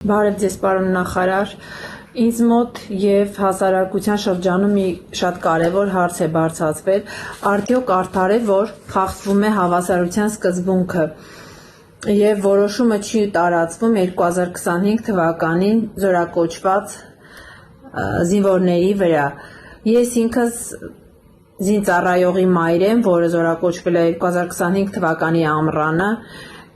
Բարև ձեզ, պարոն նախարար, ինձ մոտ և հասարակության շրջանում մի շատ կարևոր հարց է բարձրացվել, արդյոք արդար է, որ խախտվում է հավասարության սկզբունքը և որոշումը չի տարածվում 2025 թվականին զորակոչված զինվորների վրա։ Ես ինքս զինծառայողի մայր եմ, որը զորակոչվել է 2025 թվականի ամռանը,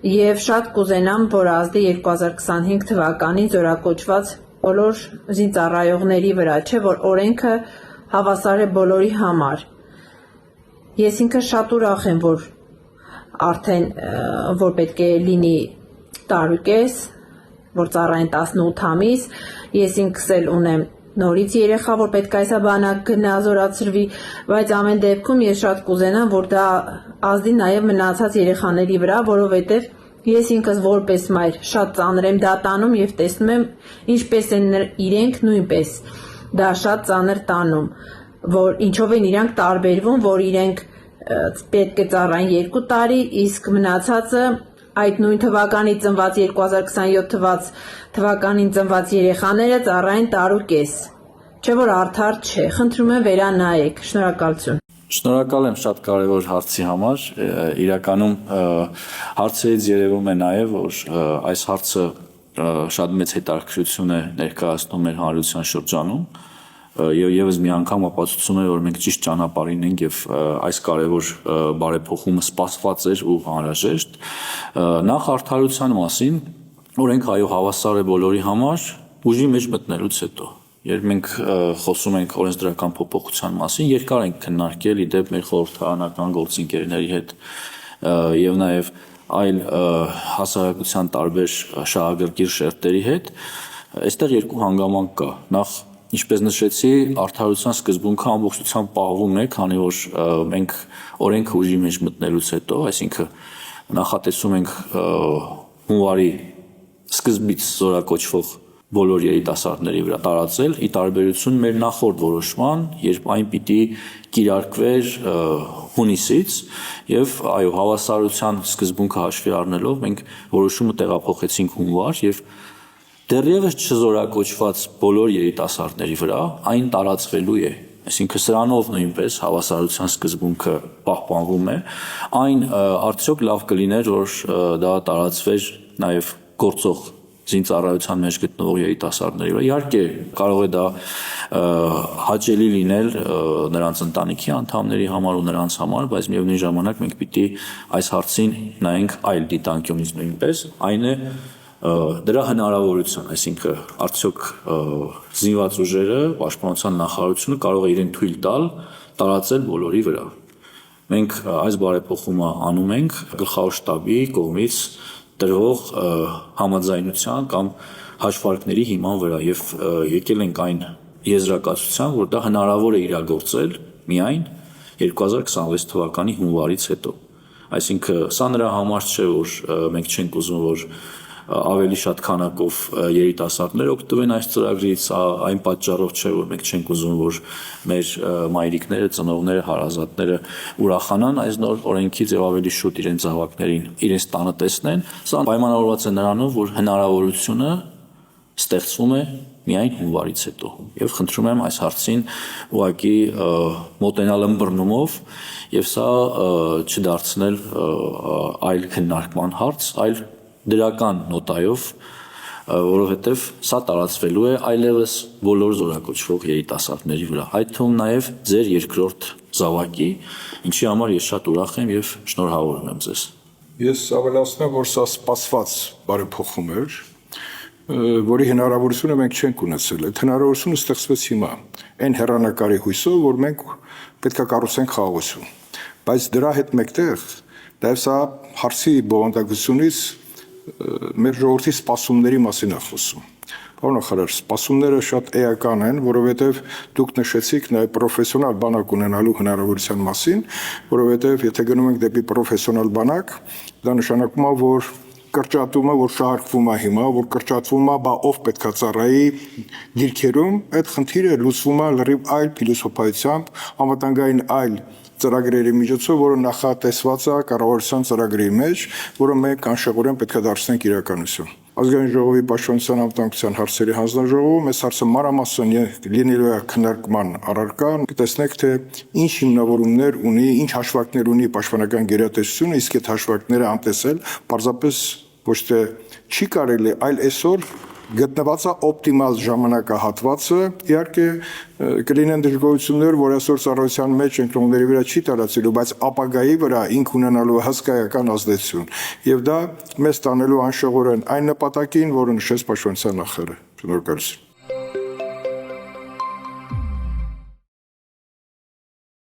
և շատ կուզենամ, որ ազդի 2025 թվականին զորակոչված բոլոր զինծառայողների վրա, չէ՞ որ օրենքը հավասար է բոլորի համար։ Ես ինքս շատ ուրախ եմ, որ արդեն որ պետք է լինի տարուկես, որ ծառայեն 18 ամիս, ես ինքս էլ ունեմ նորից երեխա, որ պետք է այսա բանակ գնա զորացրվի, բայց ամեն դեպքում ես շատ կուզենամ, որ դա ազդի նաև մնացած երեխաների վրա, որովհետև ես ինքս որպես մայր շատ ծանր եմ դա տանում և տեսնում եմ ինչպես են իրենք նույնպես դա շատ ծանր տանում, որ ինչով են իրանք տարբերվում, որ իրենք պետք է ծառայեն 2 տարի, իսկ մնացածը այդ նույն թվականի ծնված 2027 թվականին ծնված երեխաները ծառայեն տարուկես, չէ՞ որ արդար չէ, խնդրում եմ վերանայեք, շնորհակալություն։ Շնորհակալ եմ շատ կարևոր հարցի համար, իրականում հարցերից երևում է նաև, որ այս հարցը շատ մեծ հետաքրքրություն է ներկայացնում մեր հանրության շրջանում և ևս մի անգամ ապացուցում է, որ մենք ճիշտ ճանապարհին ենք և այս կարևոր բարեփոխումը սպասված էր ու անհրաժեշտ։ Նախ արդարության մասին, օրենք այո հավասար է բոլորի համար ուժի մեջ մտնելուց հետո։ Երբ մենք խոսում ենք օրենսդրական փոփոխության մասին, երկար ենք քննարկել իդեպ մեր խորհրդարանական գործընկերների հետ և նաև այլ հասարակության տարբեր շահագրգիռ շերտերի հետ, այստեղ երկու հանգամանք կա։ Նախ, ինչպես նշեցի, արդարության սկզբունքը ամբողջությամբ պահվում է, քանի որ մենք օրենքը ուժի մեջ մտնելուց հետո, այսինքն նախատեսում ենք հունվարի սկզբից զորակոչվող բոլոր երիտասարդների վրա տարածել, ի տարբերություն մեր նախորդ որոշման, երբ այն պիտի կիրարկվեր հունիսից և այո հավասարության սկզբունքը հաշվի առնելով մենք որոշումը տեղափոխեցինք հունվար և դեռևս չզորակոչված բոլոր երիտասարդների վրա այն տարածվելու է, այսինքն սրանով նույնպես հավասարության սկզբունքը պահպանվում է, այն արդյոք լավ կլիներ, որ դա տարածվեր նաև գործող զինծառայության մեջ գտնվող երիտասարդների վրա։ Իհարկե կարող է դա հաճելի լինել նրանց ընտանիքի անդամների համար ու նրանց համար, բայց միևնույն ժամանակ մենք պիտի այս հարցին նայենք այլ դիտանկյունից նույնպես, այն է դրա հնարավորություն, այսինքն արդյոք զինված ուժերը, պաշտպանության նախարարությունը կարող է իրեն թույլ տալ տարածել բոլորի վրա։ Մենք այս բարեփոխումը անում ենք գլխավոր շտաբի կողմից տրվող համաձայնության կամ հաշվարկների հիման վրա և եկել ենք այն եզրակացության, որ դա հնարավոր է իրագործել միայն 2026 թվականի հունվարից հետո։ Այսինքն սա նրա համար չէ, որ մենք չենք ուզում, որ ավելի շատ քանակով երիտասարդներ օգտվեն այս ծրագրից, այն պատճառով չէ, որ մենք չենք ուզում, որ մեր մայրիկները, ծնողները, հարազատները ուրախանան այս նոր օրենքից և ավելի շուտ իրենց զավակներին իրենց տանը տեսնեն, սա պայմանավորված է նրանով, որ հնարավորությունը ստեղծվում է միայն հունվարից հետո և խնդրում եմ այս հարցին ուղղակի մոտենալ ըմբռնումով և սա չդարձնել այլ քննարկման հարց, այլ դրական նոտայով, որովհետև սա տարածվելու է այլևս բոլոր զորակոչվող երիտասարդների վրա, այդ թվում նաև ձեր երկրորդ զավակի, ինչի համար ես շատ ուրախ եմ և շնորհավորում եմ ձեզ։ Ես ավելացնեմ, որ սա սպասված բարեփոխում էր, որի հնարավորությունը մենք չենք ունեցել։ Այդ հնարավորությունը ստեղծվեց հիմա, այն հեռանկարի հույսով, որ մենք պետք է կառուցենք խաղաղություն։ Բայց դրա հետ մեկտեղ նաև սա հարցի բովանդակությունից մեր ժողովրդի սպասումների մասին է խոսում։ Պարոն նախարար, սպասումները շատ էական են, որովհետև դուք նշեցիք նաև պրոֆեսիոնալ բանակ ունենալու հնարավորության մասին, որովհետև եթե գնում ենք դեպի պրոֆեսիոնալ բանակ, դա նշանակում է, որ կրճատումը, որ շահարկվում է հիմա, որ կրճատվում է, բա ով պետք է ծառայի դիրքերում, այդ խնդիրը լուծվում է լրիվ այլ փիլիսոփայությամբ, անվտանգային այլ ծրագրերի միջոցով, որը նախատեսված է կառավարության ծրագրի մեջ, որը մենք անշեղորեն պետք է դարձնենք իրականություն։ Ազգային ժողովի պաշտպանության անվտանգության հարցերի հանձնաժողովում այս հարցը մանրամասն լինելու է քննարկման առարկա, կտեսնեք թե ինչ հիմնավորումներ ունի, ինչ հաշվարկներ ունի պաշտպանական գերատեսչությունը, իսկ այդ հաշվարկները անտեսել պարզապես ոչ թե չի կարելի, այլ այսօր գտնված է օպտիմալ ժամանակահատվածը, իհարկե կլինեն դժգոհություններ, որ այսօր ծառայության մեջ ընկնողների վրա չի տարածելու, բայց ապագայի վրա ինք ունենալու հսկայական ազդեցություն, եւ դա մեզ տանելու անշողորեն այն նպատակին, որը նշեց պաշտպանության նախարարը։ Շնորհակալություն։